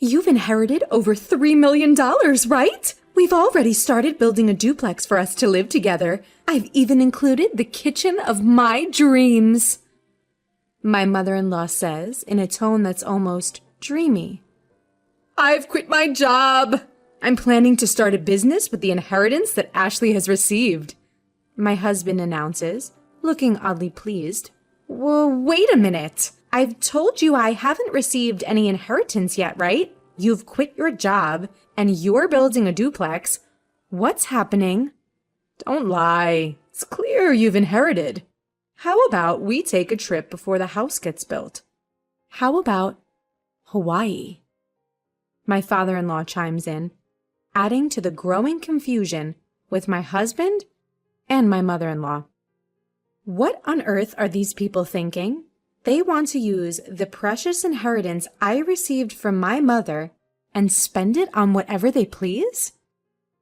You've inherited over $3 million, right? We've already started building a duplex for us to live together. I've even included the kitchen of my dreams. My mother-in-law says in a tone that's almost dreamy. I've quit my job. I'm planning to start a business with the inheritance that Ashley has received. My husband announces, looking oddly pleased. Well, wait a minute. I've told you I haven't received any inheritance yet, right? You've quit your job and you're building a duplex. What's happening? Don't lie. It's clear you've inherited. How about we take a trip before the house gets built? How about Hawaii? My father-in-law chimes in, adding to the growing confusion with my husband and my mother-in-law. What on earth are these people thinking? They want to use the precious inheritance I received from my mother and spend it on whatever they please?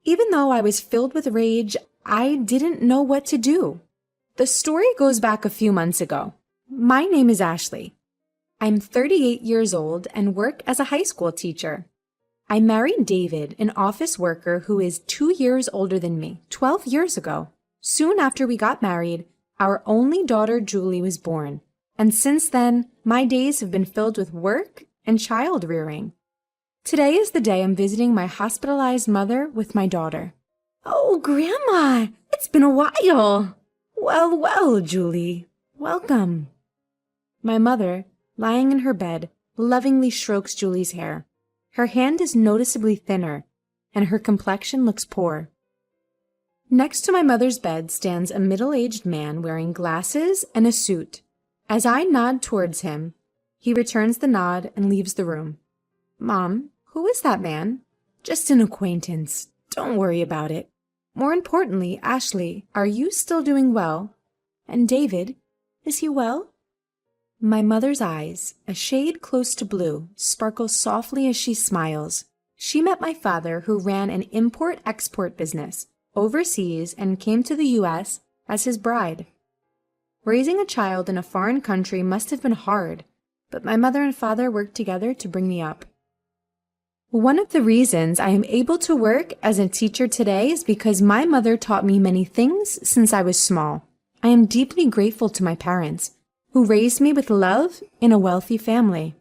Even though I was filled with rage, I didn't know what to do. The story goes back a few months ago. My name is Ashley. I'm 38 years old and work as a high school teacher. I married David, an office worker who is 2 years older than me, 12 years ago. Soon after we got married, our only daughter Julie was born. And since then, my days have been filled with work and child rearing. Today is the day I'm visiting my hospitalized mother with my daughter. Oh, Grandma, it's been a while. Well, well, Julie, welcome. My mother, lying in her bed, lovingly strokes Julie's hair. Her hand is noticeably thinner, and her complexion looks poor. Next to my mother's bed stands a middle-aged man wearing glasses and a suit. As I nod towards him, he returns the nod and leaves the room. Mom, who is that man? Just an acquaintance. Don't worry about it. More importantly, Ashley, are you still doing well? And David, is he well? My mother's eyes, a shade close to blue, sparkle softly as she smiles. She met my father, who ran an import-export business overseas and came to the U.S. as his bride. Raising a child in a foreign country must have been hard, but my mother and father worked together to bring me up. One of the reasons I am able to work as a teacher today is because my mother taught me many things since I was small. I am deeply grateful to my parents, who raised me with love in a wealthy family.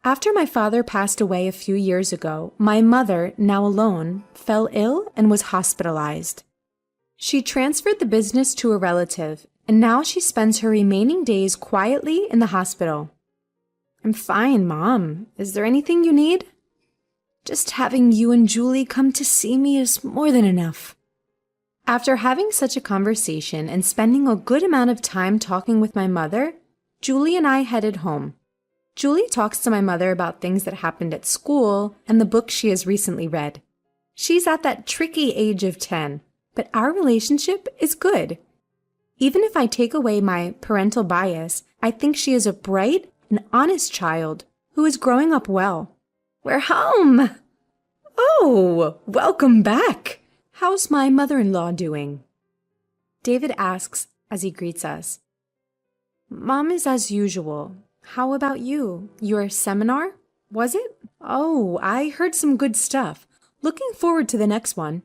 After my father passed away a few years ago, my mother, now alone, fell ill and was hospitalized. She transferred the business to a relative, and now she spends her remaining days quietly in the hospital. I'm fine, Mom. Is there anything you need? Just having you and Julie come to see me is more than enough. After having such a conversation and spending a good amount of time talking with my mother, Julie and I headed home. Julie talks to my mother about things that happened at school and the book she has recently read. She's at that tricky age of 10, but our relationship is good. Even if I take away my parental bias, I think she is a bright and honest child who is growing up well. We're home! Oh, welcome back! How's my mother-in-law doing? David asks as he greets us. Mom is as usual. How about you? Your seminar? Was it? Oh, I heard some good stuff. Looking forward to the next one.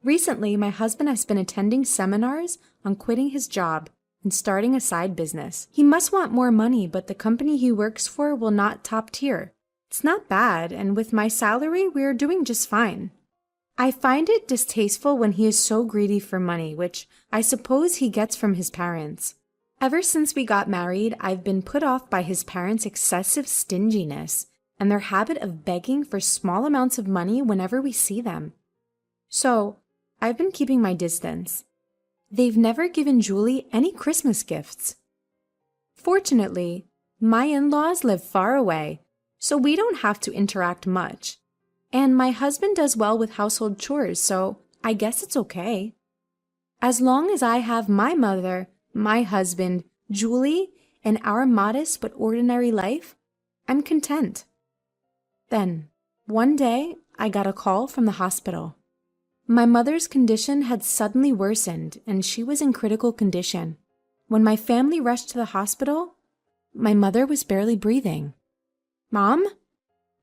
Recently, my husband has been attending seminars on quitting his job and starting a side business. He must want more money, but the company he works for will not top tier. It's not bad, and with my salary, we're doing just fine. I find it distasteful when he is so greedy for money, which I suppose he gets from his parents. Ever since we got married, I've been put off by his parents' excessive stinginess and their habit of begging for small amounts of money whenever we see them. So, I've been keeping my distance. They've never given Julie any Christmas gifts. Fortunately, my in-laws live far away, so we don't have to interact much. And my husband does well with household chores, so I guess it's okay. As long as I have my mother, my husband, Julie, and our modest but ordinary life, I'm content. Then, one day, I got a call from the hospital. My mother's condition had suddenly worsened, and she was in critical condition. When my family rushed to the hospital, my mother was barely breathing. Mom?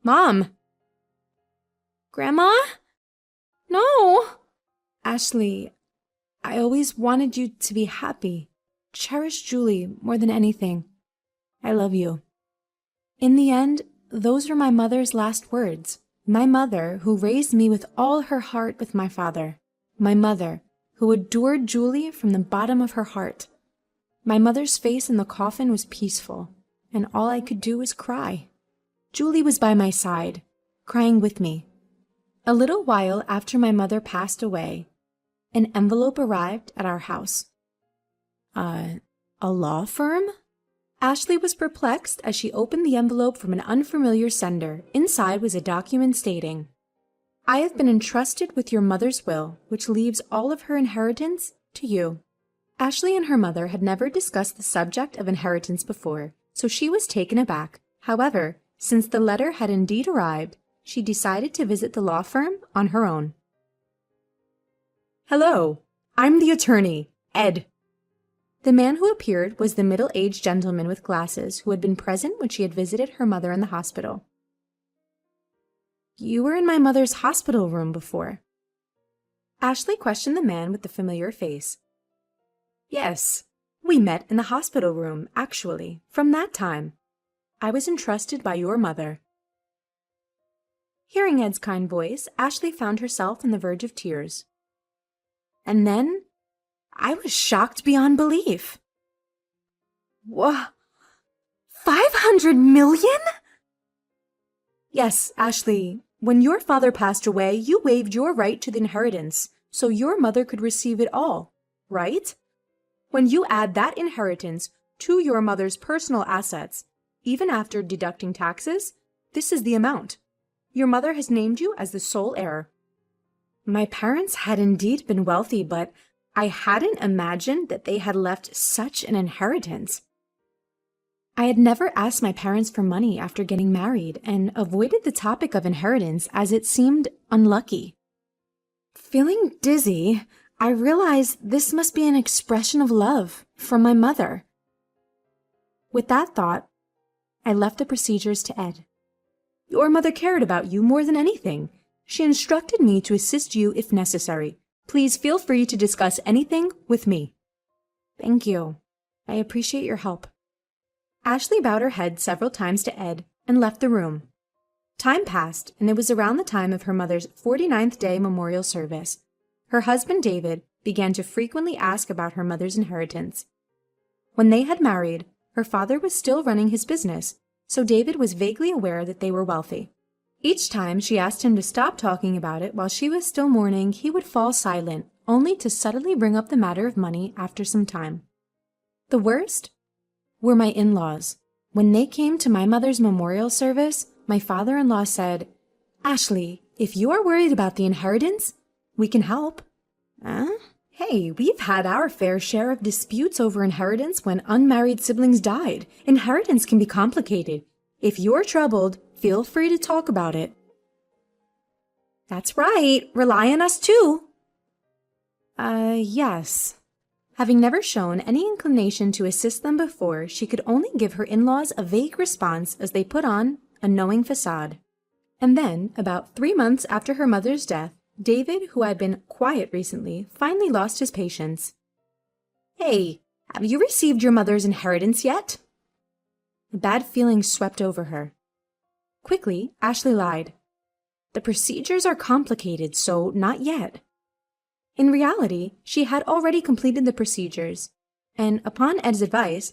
Mom! Grandma? No! Ashley, I always wanted you to be happy. Cherish Julie more than anything. I love you. In the end, those were my mother's last words. My mother, who raised me with all her heart with my father. My mother, who adored Julie from the bottom of her heart. My mother's face in the coffin was peaceful, and all I could do was cry. Julie was by my side, crying with me. A little while after my mother passed away, an envelope arrived at our house. A law firm? Ashley was perplexed as she opened the envelope from an unfamiliar sender. Inside was a document stating, I have been entrusted with your mother's will, which leaves all of her inheritance to you. Ashley and her mother had never discussed the subject of inheritance before, so she was taken aback. However, since the letter had indeed arrived, she decided to visit the law firm on her own. Hello, I'm the attorney, Ed. The man who appeared was the middle-aged gentleman with glasses who had been present when she had visited her mother in the hospital. You were in my mother's hospital room before. Ashley questioned the man with the familiar face. Yes, we met in the hospital room, actually, from that time. I was entrusted by your mother. Hearing Ed's kind voice, Ashley found herself on the verge of tears. And then, I was shocked beyond belief. Wha? 500 million? Yes, Ashley. When your father passed away, you waived your right to the inheritance, so your mother could receive it all, right? When you add that inheritance to your mother's personal assets, even after deducting taxes, this is the amount. Your mother has named you as the sole heir. My parents had indeed been wealthy, but I hadn't imagined that they had left such an inheritance. I had never asked my parents for money after getting married and avoided the topic of inheritance as it seemed unlucky. Feeling dizzy, I realized this must be an expression of love from my mother. With that thought, I left the procedures to Ed. Your mother cared about you more than anything. She instructed me to assist you if necessary. Please feel free to discuss anything with me. Thank you. I appreciate your help. Ashley bowed her head several times to Ed and left the room. Time passed, and it was around the time of her mother's 49th day memorial service. Her husband, David, began to frequently ask about her mother's inheritance. When they had married, her father was still running his business, so David was vaguely aware that they were wealthy. Each time she asked him to stop talking about it while she was still mourning, he would fall silent, only to suddenly bring up the matter of money after some time. The worst were my in-laws. When they came to my mother's memorial service, my father-in-law said, Ashley, if you are worried about the inheritance, we can help. Hey, we've had our fair share of disputes over inheritance when unmarried siblings died. Inheritance can be complicated. If you're troubled, feel free to talk about it. That's right. Rely on us too. Yes. Having never shown any inclination to assist them before, she could only give her in-laws a vague response as they put on a knowing facade. And then, about 3 months after her mother's death, David, who had been quiet recently, finally lost his patience. Hey, have you received your mother's inheritance yet? A bad feeling swept over her. Quickly, Ashley lied. The procedures are complicated, so not yet. In reality, she had already completed the procedures, and upon Ed's advice,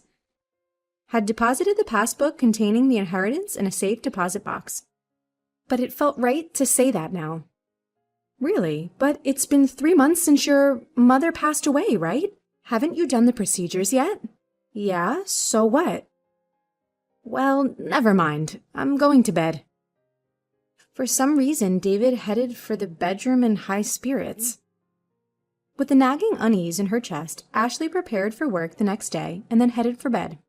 had deposited the passbook containing the inheritance in a safe deposit box. But it felt right to say that now. Really? But it's been 3 months since your mother passed away, right? Haven't you done the procedures yet? Yeah, so what? Well, never mind. I'm going to bed. For some reason, David headed for the bedroom in high spirits. With the nagging unease in her chest, Ashley prepared for work the next day and then headed for bed.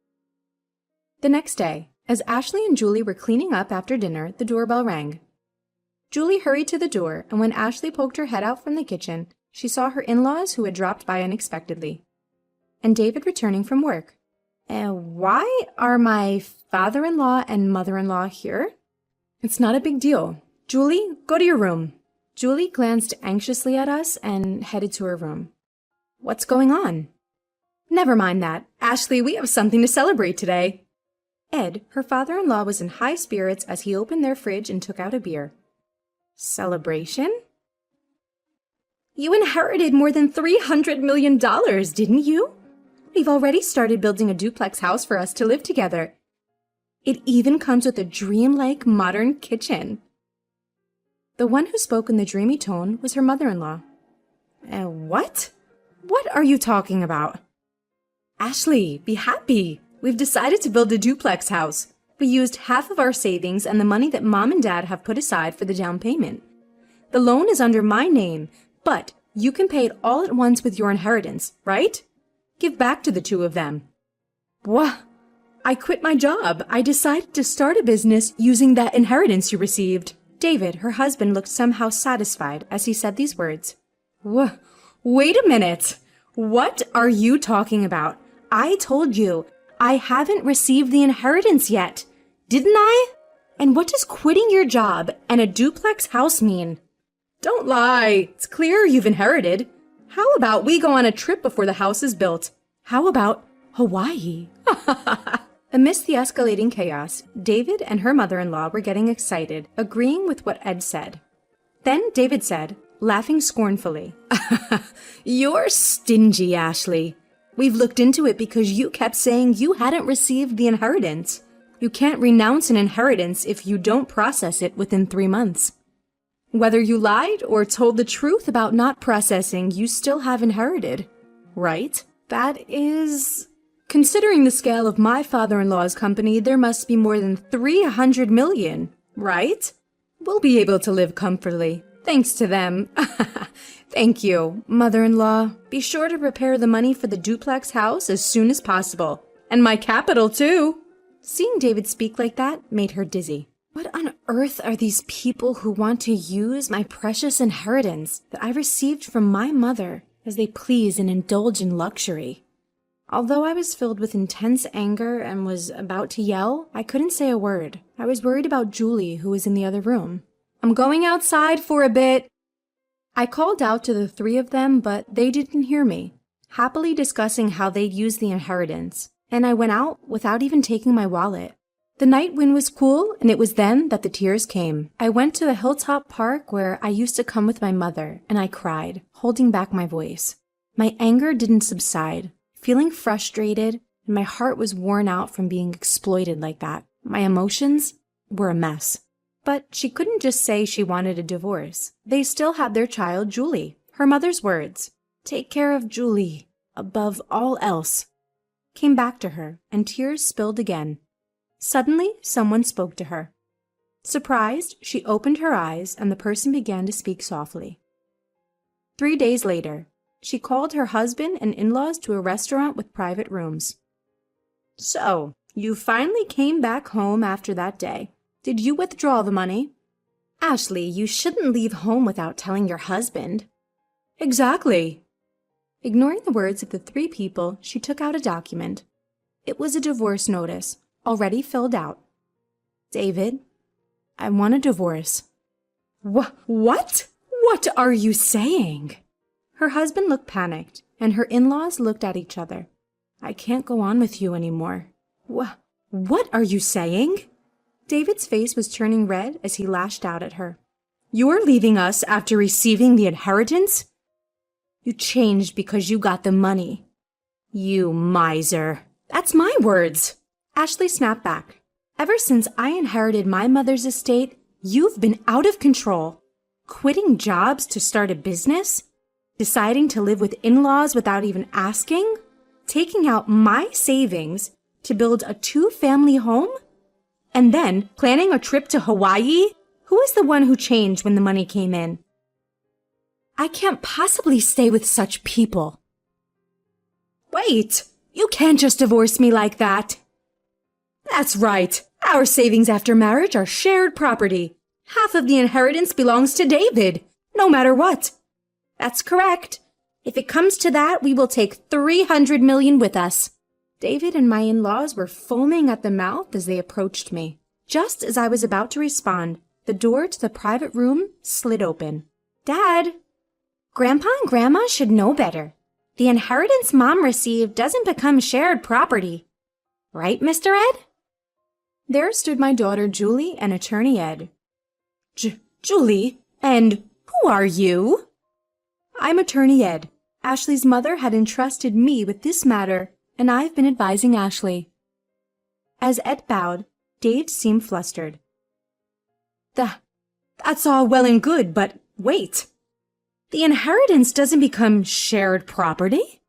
The next day, as Ashley and Julie were cleaning up after dinner, the doorbell rang. Julie hurried to the door, and when Ashley poked her head out from the kitchen, she saw her in-laws who had dropped by unexpectedly, and David returning from work. Why are my father-in-law and mother-in-law here? It's not a big deal. Julie, go to your room. Julie glanced anxiously at us and headed to her room. What's going on? Never mind that. Ashley, we have something to celebrate today. Ed, her father-in-law, was in high spirits as he opened their fridge and took out a beer. Celebration? You inherited more than $300 million, didn't you? We've already started building a duplex house for us to live together. It even comes with a dreamlike modern kitchen. The one who spoke in the dreamy tone was her mother-in-law. What? What are you talking about? Ashley, be happy. We've decided to build a duplex house. We used half of our savings and the money that Mom and Dad have put aside for the down payment. The loan is under my name, but you can pay it all at once with your inheritance, right? Give back to the two of them. What? I quit my job. I decided to start a business using that inheritance you received. David, her husband, looked somehow satisfied as he said these words. Wait a minute. What are you talking about? I told you, I haven't received the inheritance yet. Didn't I? And what does quitting your job and a duplex house mean? Don't lie. It's clear you've inherited. How about we go on a trip before the house is built? How about Hawaii? Amidst the escalating chaos, David and her mother-in-law were getting excited, agreeing with what Ed said. Then David said, laughing scornfully, You're stingy, Ashley. We've looked into it because you kept saying you hadn't received the inheritance. You can't renounce an inheritance if you don't process it within 3 months. Whether you lied or told the truth about not processing, you still have inherited, right? That is... Considering the scale of my father-in-law's company, there must be more than 300 million, right? We'll be able to live comfortably, thanks to them. Thank you, mother-in-law. Be sure to prepare the money for the duplex house as soon as possible. And my capital, too. Seeing David speak like that made her dizzy. What on earth are these people who want to use my precious inheritance that I received from my mother as they please and indulge in luxury? Although I was filled with intense anger and was about to yell, I couldn't say a word. I was worried about Julie, who was in the other room. I'm going outside for a bit. I called out to the three of them, but they didn't hear me, happily discussing how they'd use the inheritance, and I went out without even taking my wallet. The night wind was cool, and it was then that the tears came. I went to the hilltop park where I used to come with my mother, and I cried, holding back my voice. My anger didn't subside. Feeling frustrated, and my heart was worn out from being exploited like that. My emotions were a mess. But she couldn't just say she wanted a divorce. They still had their child, Julie. Her mother's words, "Take care of Julie, above all else," came back to her, and tears spilled again. Suddenly, someone spoke to her. Surprised, she opened her eyes, and the person began to speak softly. 3 days later, she called her husband and in-laws to a restaurant with private rooms. So, you finally came back home after that day. Did you withdraw the money? Ashley, you shouldn't leave home without telling your husband. Exactly. Ignoring the words of the three people, she took out a document. It was a divorce notice, already filled out. David, I want a divorce. What? What are you saying? Her husband looked panicked, and her in-laws looked at each other. I can't go on with you anymore. What are you saying? David's face was turning red as he lashed out at her. You're leaving us after receiving the inheritance? You changed because you got the money. You miser. That's my words. Ashley snapped back. Ever since I inherited my mother's estate, you've been out of control. Quitting jobs to start a business? Deciding to live with in-laws without even asking? Taking out my savings to build a 2-family home? And then planning a trip to Hawaii? Who is the one who changed when the money came in? I can't possibly stay with such people. Wait, you can't just divorce me like that. That's right. Our savings after marriage are shared property. Half of the inheritance belongs to David, no matter what. That's correct. If it comes to that, we will take 300 million with us. David and my in-laws were foaming at the mouth as they approached me. Just as I was about to respond, the door to the private room slid open. Dad, Grandpa and Grandma should know better. The inheritance Mom received doesn't become shared property. Right, Mr. Ed? There stood my daughter Julie and Attorney Ed. Julie? And who are you? I'm Attorney Ed. Ashley's mother had entrusted me with this matter, and I've been advising Ashley. As Ed bowed, Dave seemed flustered. That's all well and good, but wait. The inheritance doesn't become shared property?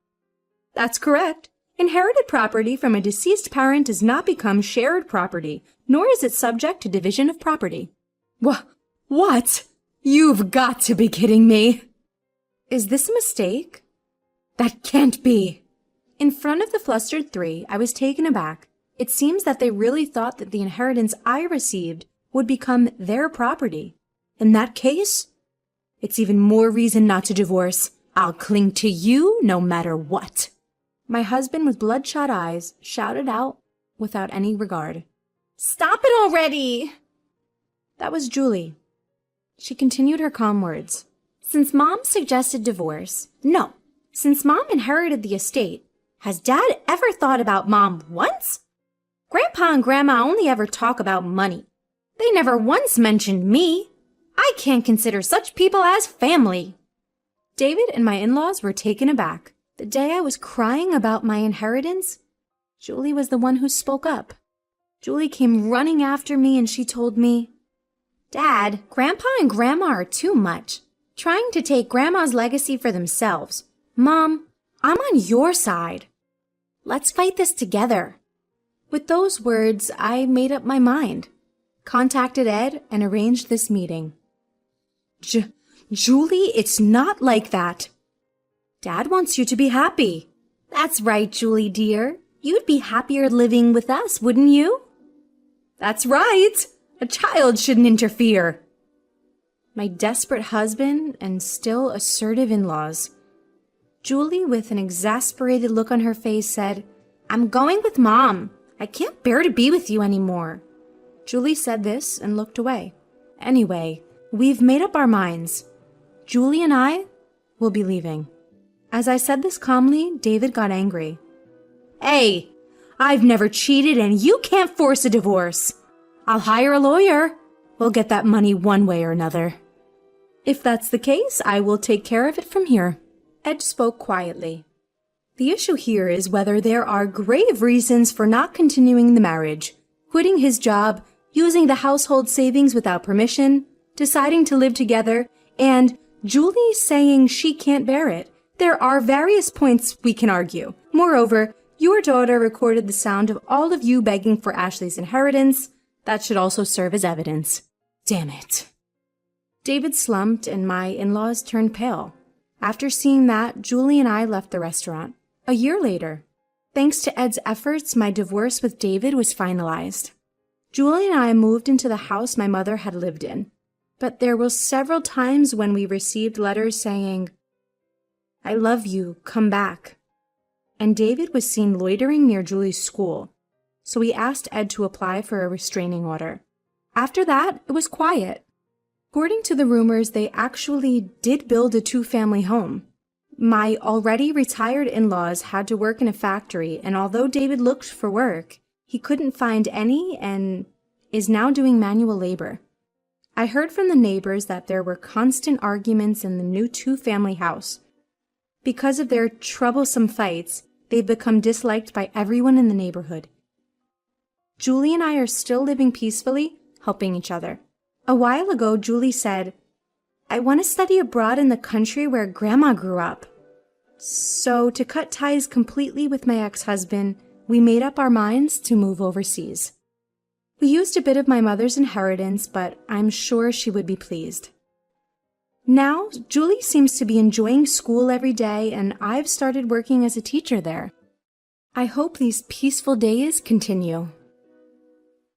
That's correct. Inherited property from a deceased parent does not become shared property, nor is it subject to division of property. What? You've got to be kidding me. Is this a mistake? That can't be. In front of the flustered three, I was taken aback. It seems that they really thought that the inheritance I received would become their property. In that case, it's even more reason not to divorce. I'll cling to you no matter what. My husband with bloodshot eyes shouted out without any regard. Stop it already! That was Julie. She continued her calm words. Since Mom suggested divorce, no. Since Mom inherited the estate, has Dad ever thought about Mom once? Grandpa and Grandma only ever talk about money. They never once mentioned me. I can't consider such people as family. David and my in-laws were taken aback. The day I was crying about my inheritance, Julie was the one who spoke up. Julie came running after me and she told me, Dad, Grandpa and Grandma are too much, trying to take Grandma's legacy for themselves. Mom, I'm on your side. Let's fight this together. With those words, I made up my mind, contacted Ed, and arranged this meeting. Julie, it's not like that. Dad wants you to be happy. That's right, Julie dear. You'd be happier living with us, wouldn't you? That's right. A child shouldn't interfere. My desperate husband and still assertive in-laws. Julie, with an exasperated look on her face, said, I'm going with Mom. I can't bear to be with you anymore. Julie said this and looked away. Anyway, we've made up our minds. Julie and I will be leaving. As I said this calmly, David got angry. Hey, I've never cheated and you can't force a divorce. I'll hire a lawyer. We'll get that money one way or another. If that's the case, I will take care of it from here. Ed spoke quietly. The issue here is whether there are grave reasons for not continuing the marriage, quitting his job, using the household savings without permission, deciding to live together, and Julie saying she can't bear it. There are various points we can argue. Moreover, your daughter recorded the sound of all of you begging for Ashley's inheritance. That should also serve as evidence. Damn it. David slumped and my in-laws turned pale. After seeing that, Julie and I left the restaurant. A year later, thanks to Ed's efforts, my divorce with David was finalized. Julie and I moved into the house my mother had lived in. But there were several times when we received letters saying, I love you, come back. And David was seen loitering near Julie's school, so we asked Ed to apply for a restraining order. After that, it was quiet. According to the rumors, they actually did build a two-family home. My already retired in-laws had to work in a factory, and although David looked for work, he couldn't find any and is now doing manual labor. I heard from the neighbors that there were constant arguments in the new two-family house. Because of their troublesome fights, they've become disliked by everyone in the neighborhood. Julie and I are still living peacefully, helping each other. A while ago, Julie said, I want to study abroad in the country where Grandma grew up. So, to cut ties completely with my ex-husband, we made up our minds to move overseas. We used a bit of my mother's inheritance, but I'm sure she would be pleased. Now, Julie seems to be enjoying school every day, and I've started working as a teacher there. I hope these peaceful days continue.